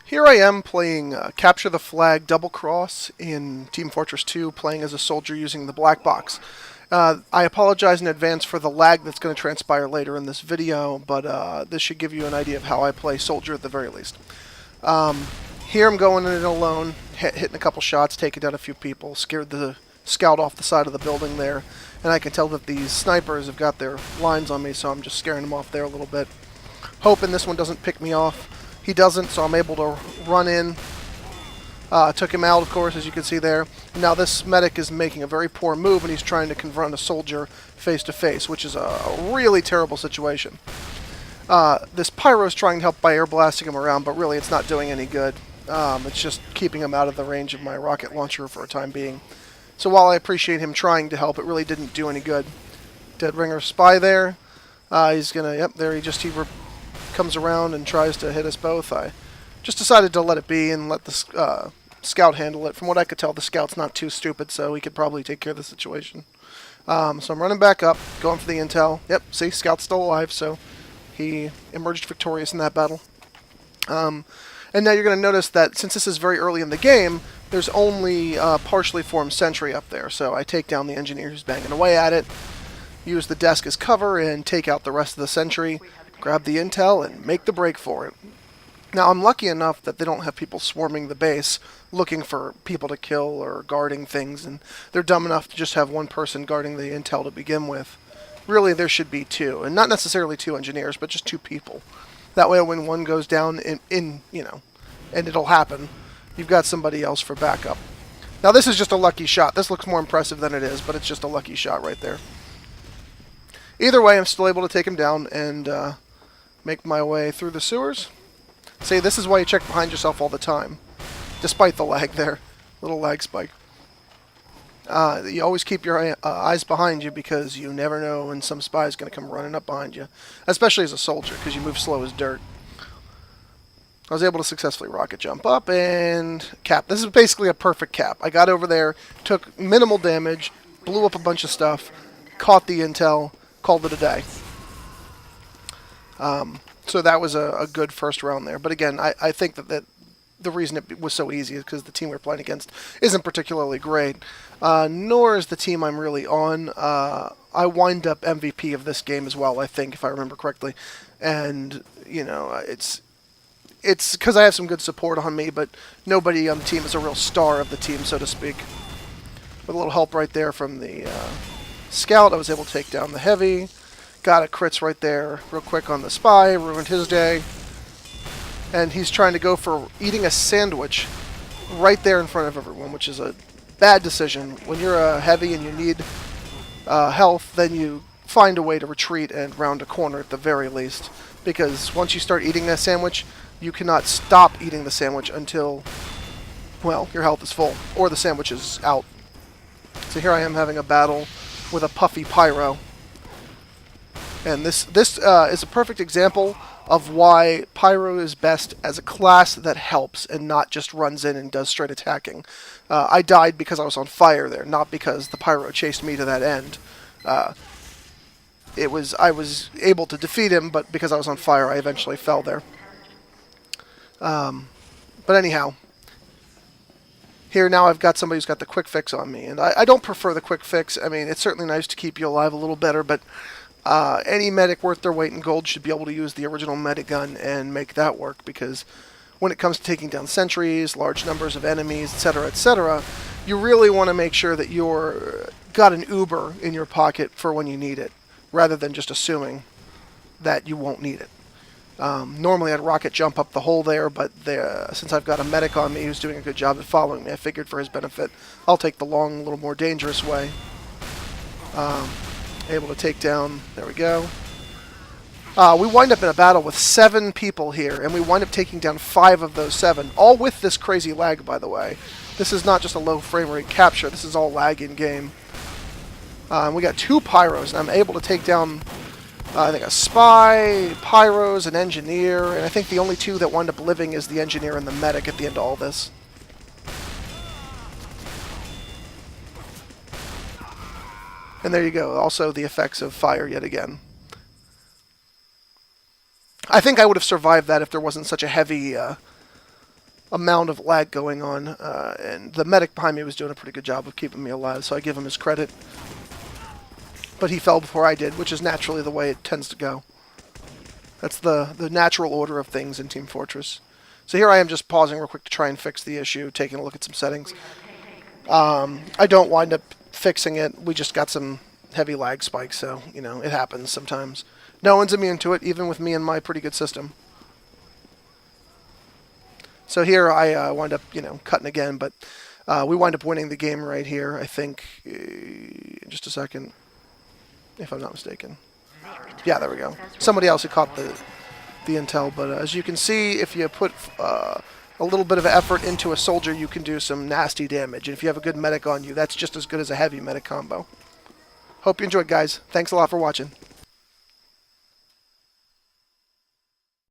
Here I am playing Capture the Flag Double Cross in Team Fortress 2, playing as a soldier using the black box. I apologize in advance for the lag that's going to transpire later in this video, but this should give you an idea of how I play soldier at the very least. Here I'm going in alone, hitting a couple shots, taking down a few people, scared the scout off the side of the building there, and I can tell that these snipers have got their lines on me, so I'm just scaring them off there a little bit. Hoping this one doesn't pick me off. He doesn't, so I'm able to run in. Took him out, of course, as you can see there. Now this medic is making a very poor move, and he's trying to confront a soldier face-to-face, which is a really terrible situation. This pyro is trying to help by air blasting him around, but really it's not doing any good. It's just keeping him out of the range of my rocket launcher for a time being. So while I appreciate him trying to help, it really didn't do any good. Dead Ringer spy there. He's gonna, yep, there he comes around and tries to hit us both. I just decided to let it be and let the scout handle it. From what I could tell, the scout's not too stupid, so he could probably take care of the situation. So I'm running back up, going for the intel. Yep, see, scout's still alive, so he emerged victorious in that battle. And now you're going to notice that since this is very early in the game, there's only a partially formed sentry up there. So I take down the engineer who's banging away at it, use the desk as cover, and take out the rest of the sentry, grab the intel, and make the break for it. Now, I'm lucky enough that they don't have people swarming the base looking for people to kill or guarding things, and they're dumb enough to just have one person guarding the intel to begin with. Really, there should be two, and not necessarily two engineers, but just two people. That way, when one goes down and it'll happen, you've got somebody else for backup. Now, this is just a lucky shot. This looks more impressive than it is, but it's just a lucky shot right there. Either way, I'm still able to take him down and make my way through the sewers. See, this is why you check behind yourself all the time, despite the lag there. Little lag spike. You always keep your eyes behind you because you never know when some spy is going to come running up behind you, especially as a soldier because you move slow as dirt. I was able to successfully rocket jump up and cap. This is basically a perfect cap. I got over there, took minimal damage, blew up a bunch of stuff, caught the intel, called it a day. So that was a good first round there. But again, I think that the reason it was so easy is because the team we're playing against isn't particularly great, nor is the team I'm really on. I wind up MVP of this game as well, I think, if I remember correctly. And, it's because I have some good support on me, but nobody on the team is a real star of the team, so to speak. With a little help right there from the scout, I was able to take down the heavy. Got a crits right there real quick on the spy, ruined his day. And he's trying to go for eating a sandwich right there in front of everyone, which is a bad decision. When you're a heavy and you need health, then you find a way to retreat and round a corner at the very least. Because once you start eating that sandwich, you cannot stop eating the sandwich until, well, your health is full, or the sandwich is out. So here I am having a battle with a puffy pyro. And this is a perfect example of why pyro is best as a class that helps and not just runs in and does straight attacking. I died because I was on fire there, not because the pyro chased me to that end. I was able to defeat him, but because I was on fire, I eventually fell there. But anyhow, here now I've got somebody who's got the quick fix on me, and I don't prefer the quick fix. I mean, it's certainly nice to keep you alive a little better, but any medic worth their weight in gold should be able to use the original medic gun and make that work, because when it comes to taking down sentries, large numbers of enemies, etc., you really want to make sure that you're got an Uber in your pocket for when you need it, rather than just assuming that you won't need it. Normally I'd rocket jump up the hole there, but since I've got a medic on me who's doing a good job at following me, I figured for his benefit I'll take the long, little more dangerous way. Able to take down, there we go. We wind up in a battle with 7 people here, and we wind up taking down 5 of those 7, all with this crazy lag, by the way. This is not just a low frame rate capture, this is all lag in game. We got 2 pyros, and I'm able to take down, I think, a spy, pyros, an engineer, and I think the only 2 that wind up living is the engineer and the medic at the end of all this. And there you go, also the effects of fire yet again. I think I would have survived that if there wasn't such a heavy amount of lag going on, and the medic behind me was doing a pretty good job of keeping me alive, so I give him his credit. But he fell before I did, which is naturally the way it tends to go. That's the natural order of things in Team Fortress. So here I am just pausing real quick to try and fix the issue, taking a look at some settings. I don't wind up fixing it. We just got some heavy lag spikes, so, you know, it happens sometimes. No one's immune to it, even with me and my pretty good system. So here I wind up, you know, cutting again, but we wind up winning the game right here, I think, in just a second, if I'm not mistaken. Yeah, there we go. Somebody else who caught the intel, but as you can see, if you put a little bit of effort into a soldier, you can do some nasty damage. And if you have a good medic on you, that's just as good as a heavy medic combo. Hope you enjoyed, guys. Thanks a lot for watching.